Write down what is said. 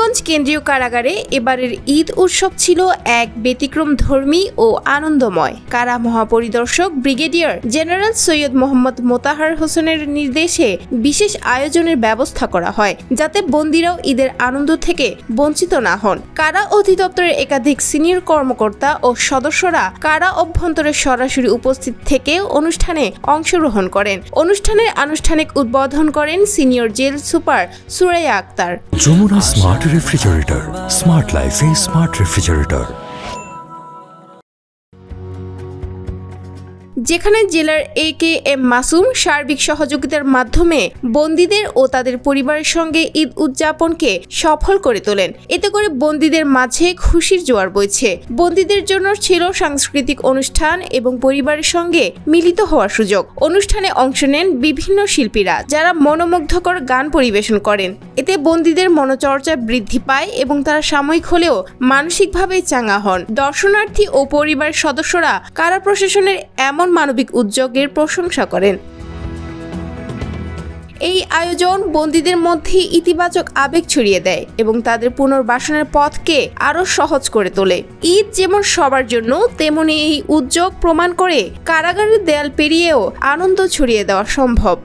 সুনামগঞ্জ কেন্দ্রীয় কারাগারে এবারের ঈদ উৎসব ছিল এক ব্যতিক্রমধর্মী ও আনন্দময়। কারা মহাপরিদর্শক ব্রিগেডিয়ার জেনারেল সৈয়দ মোহাম্মদ মোতাহার হোসেনের নির্দেশে বিশেষ আয়োজনের ব্যবস্থা করা হয়, যাতে বন্দীরাও ঈদের আনন্দ থেকে বঞ্চিত না হন। কারা অধিদপ্তরের একাধিক সিনিয়র কর্মকর্তা ও সদস্যরা কারা অভ্যন্তরে সরাসরি উপস্থিত থেকে অনুষ্ঠানে অংশগ্রহণ করেন। অনুষ্ঠানের আনুষ্ঠানিক উদ্বোধন করেন senior jail super Suraiya Akter. Jamuna smart refrigerator, smart লাইফে স্মার্ট রেফ্রিজারেটর। যেখানে জেলার AKM মাসুম সার্বিক সহযোগিতার মাধ্যমে বন্দীদের ও তাদের পরিবারের সঙ্গে ঈদ উদযাপনকে সফল করে তোলেন। এতে করে বন্দীদের মাঝে খুশির জোয়ার বইছে। বন্দীদের জন্য ছিল সাংস্কৃতিক অনুষ্ঠান এবং পরিবারের সঙ্গে মিলিত হওয়ার সুযোগ। অনুষ্ঠানে অংশ নেন বিভিন্ন শিল্পীরা, যারা মনোমুগ্ধকর গান পরিবেশন করেন। এতে বন্দীদের মনোচর্চা বৃদ্ধি পায় এবং তারা সাময়িক হলেও মানসিকভাবে চাঙ্গা হন। দর্শনার্থী ও পরিবারের সদস্যরা কারা প্রশাসনের এমন মানবিক উদ্যোগের প্রশংসা করেন। এই আয়োজন বন্দীদের মধ্যে ইতিবাচক আবেগ ছড়িয়ে দেয় এবং তাদের পুনর্বাসনের পথকে আরো সহজ করে তোলে। ঈদ যেমন সবার জন্য, তেমনি এই উদ্যোগ প্রমাণ করে কারাগারের দেয়াল পেরিয়েও আনন্দ ছড়িয়ে দেওয়া সম্ভব।